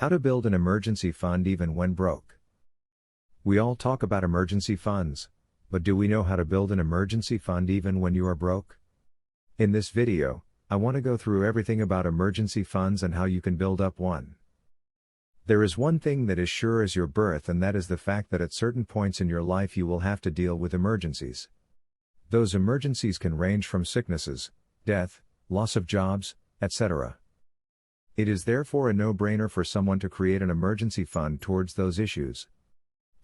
How to build an emergency fund even when broke. We all talk about emergency funds, but do we know how to build an emergency fund even when you are broke? In this video, I want to go through everything about emergency funds and how you can build up one. There is one thing that is sure as your birth, and that is the fact that at certain points in your life you will have to deal with emergencies. Those emergencies can range from sicknesses, death, loss of jobs, etc. It is therefore a no-brainer for someone to create an emergency fund towards those issues.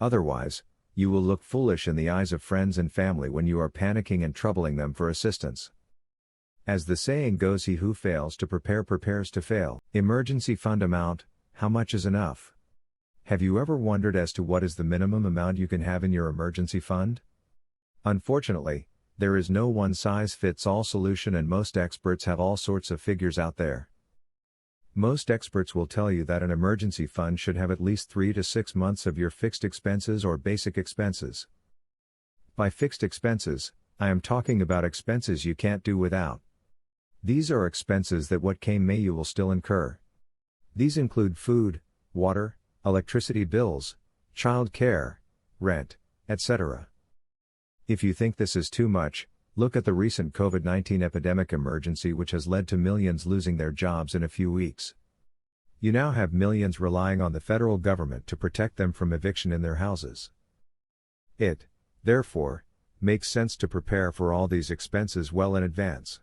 Otherwise, you will look foolish in the eyes of friends and family when you are panicking and troubling them for assistance. As the saying goes, he who fails to prepare prepares to fail. Emergency fund amount: how much is enough? Have you ever wondered as to what is the minimum amount you can have in your emergency fund? Unfortunately, there is no one-size-fits-all solution, and most experts have all sorts of figures out there. Most experts will tell you that an emergency fund should have at least 3 to 6 months of your fixed expenses or basic expenses. By fixed expenses, I am talking about expenses you can't do without. These are expenses that what came may you will still incur. These include food, water, electricity bills, child care, rent, etc. If you think this is too much, look at the recent COVID-19 epidemic emergency, which has led to millions losing their jobs in a few weeks. You now have millions relying on the federal government to protect them from eviction in their houses. It, therefore, makes sense to prepare for all these expenses well in advance.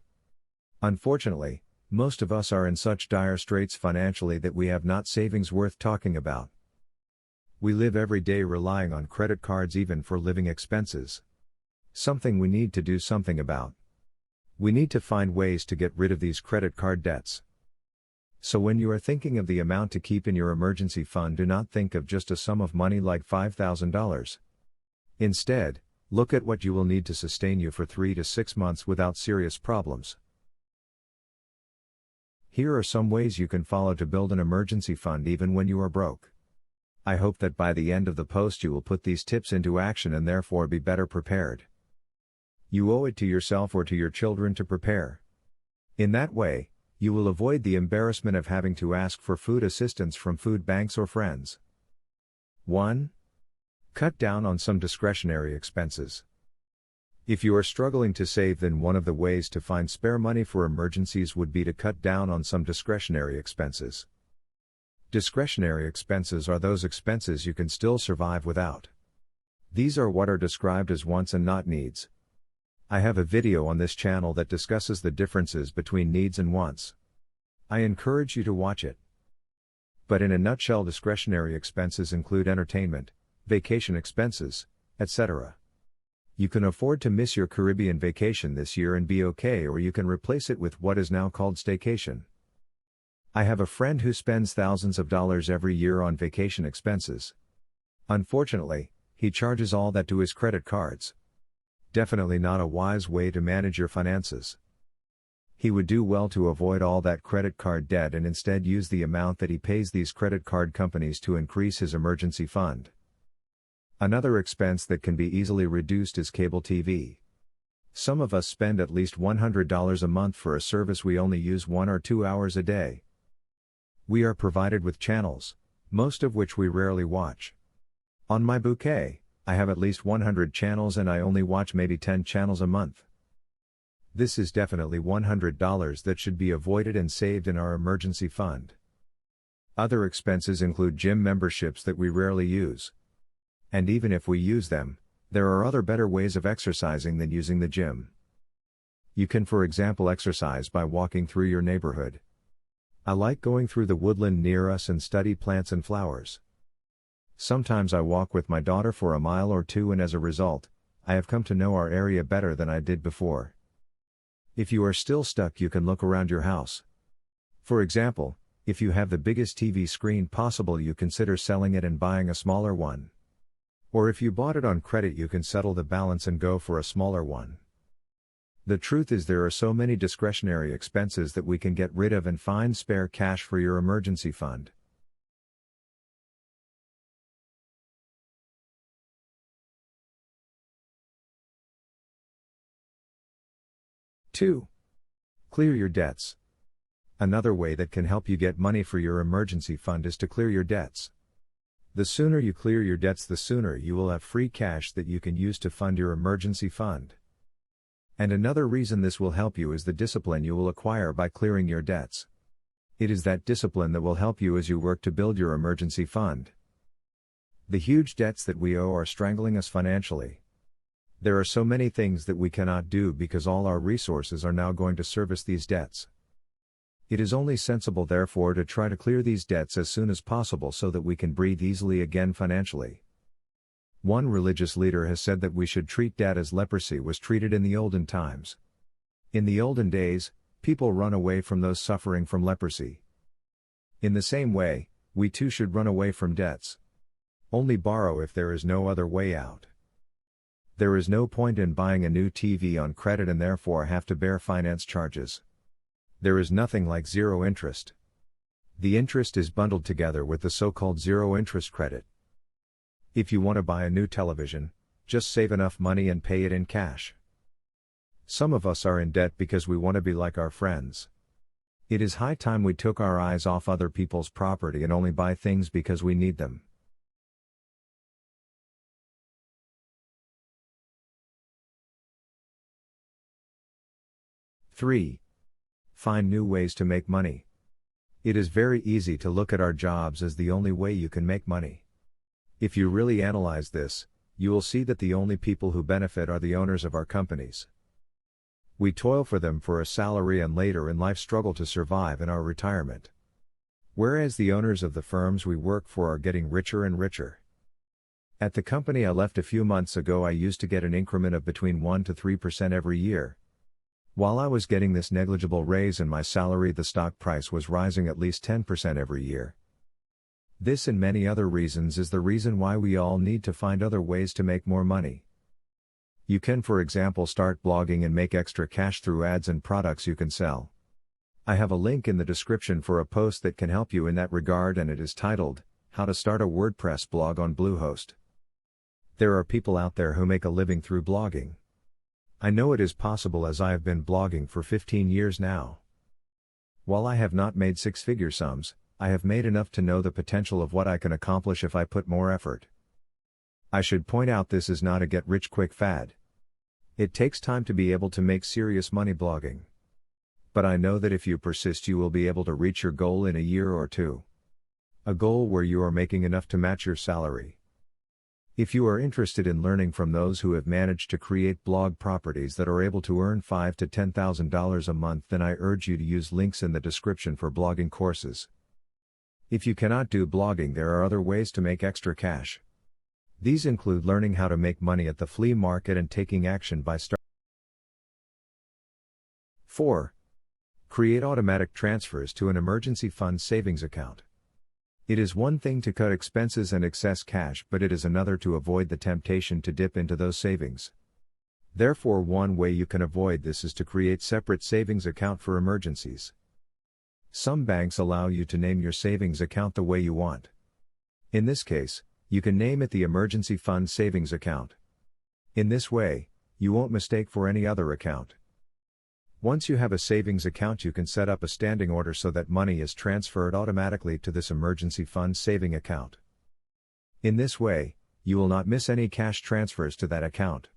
Unfortunately, most of us are in such dire straits financially that we have not savings worth talking about. We live every day relying on credit cards even for living expenses. Something we need to do something about. We need to find ways to get rid of these credit card debts. So when you are thinking of the amount to keep in your emergency fund, do not think of just a sum of money like $5,000. Instead, look at what you will need to sustain you for 3 to 6 months without serious problems. Here are some ways you can follow to build an emergency fund even when you are broke. I hope that by the end of the post you will put these tips into action and therefore be better prepared. You owe it to yourself or to your children to prepare. In that way, you will avoid the embarrassment of having to ask for food assistance from food banks or friends. 1. Cut down on some discretionary expenses. If you are struggling to save, then one of the ways to find spare money for emergencies would be to cut down on some discretionary expenses. Discretionary expenses are those expenses you can still survive without. These are what are described as wants and not needs. I have a video on this channel that discusses the differences between needs and wants. I encourage you to watch it. But in a nutshell, discretionary expenses include entertainment, vacation expenses, etc. You can afford to miss your Caribbean vacation this year and be okay, or you can replace it with what is now called staycation. I have a friend who spends thousands of dollars every year on vacation expenses. Unfortunately, he charges all that to his credit cards. Definitely not a wise way to manage your finances. He would do well to avoid all that credit card debt and instead use the amount that he pays these credit card companies to increase his emergency fund. Another expense that can be easily reduced is cable TV. Some of us spend at least $100 a month for a service we only use 1 or 2 hours a day. We are provided with channels, most of which we rarely watch. On my bouquet, I have at least 100 channels and I only watch maybe 10 channels a month. This is definitely $100 that should be avoided and saved in our emergency fund. Other expenses include gym memberships that we rarely use. And even if we use them, there are other better ways of exercising than using the gym. You can, for example, exercise by walking through your neighborhood. I like going through the woodland near us and study plants and flowers. Sometimes I walk with my daughter for a mile or two, and as a result, I have come to know our area better than I did before. If you are still stuck, you can look around your house. For example, if you have the biggest TV screen possible, you consider selling it and buying a smaller one. Or if you bought it on credit, you can settle the balance and go for a smaller one. The truth is, there are so many discretionary expenses that we can get rid of and find spare cash for your emergency fund. Two. Clear your debts. Another way that can help you get money for your emergency fund is to clear your debts. The sooner you clear your debts, the sooner you will have free cash that you can use to fund your emergency fund. And another reason this will help you is the discipline you will acquire by clearing your debts. It is that discipline that will help you as you work to build your emergency fund. The huge debts that we owe are strangling us financially. There are so many things that we cannot do because all our resources are now going to service these debts. It is only sensible, therefore, to try to clear these debts as soon as possible so that we can breathe easily again financially. One religious leader has said that we should treat debt as leprosy was treated in the olden times. In the olden days, people run away from those suffering from leprosy. In the same way, we too should run away from debts. Only borrow if there is no other way out. There is no point in buying a new TV on credit and therefore have to bear finance charges. There is nothing like zero interest. The interest is bundled together with the so-called zero interest credit. If you want to buy a new television, just save enough money and pay it in cash. Some of us are in debt because we want to be like our friends. It is high time we took our eyes off other people's property and only buy things because we need them. Three. Find new ways to make money. It is very easy to look at our jobs as the only way you can make money. If you really analyze this, you will see that the only people who benefit are the owners of our companies. We toil for them for a salary and later in life struggle to survive in our retirement. Whereas the owners of the firms we work for are getting richer and richer. At the company I left a few months ago, I used to get an increment of between 1 to 3% every year. While I was getting this negligible raise in my salary, the stock price was rising at least 10% every year. This and many other reasons is the reason why we all need to find other ways to make more money. You can, for example, start blogging and make extra cash through ads and products you can sell. I have a link in the description for a post that can help you in that regard, and it is titled, How to Start a WordPress Blog on Bluehost. There are people out there who make a living through blogging. I know it is possible as I have been blogging for 15 years now. While I have not made six-figure sums, I have made enough to know the potential of what I can accomplish if I put more effort. I should point out this is not a get-rich-quick fad. It takes time to be able to make serious money blogging. But I know that if you persist you will be able to reach your goal in a year or two. A goal where you are making enough to match your salary. If you are interested in learning from those who have managed to create blog properties that are able to earn $5,000 to $10,000 a month, then I urge you to use links in the description for blogging courses. If you cannot do blogging, there are other ways to make extra cash. These include learning how to make money at the flea market and taking action by starting. 4. Create automatic transfers to an emergency fund savings account. It is one thing to cut expenses and excess cash, but it is another to avoid the temptation to dip into those savings. Therefore, one way you can avoid this is to create separate savings account for emergencies. Some banks allow you to name your savings account the way you want. In this case, you can name it the emergency fund savings account. In this way, you won't mistake for any other account. Once you have a savings account, you can set up a standing order so that money is transferred automatically to this emergency fund saving account. In this way, you will not miss any cash transfers to that account.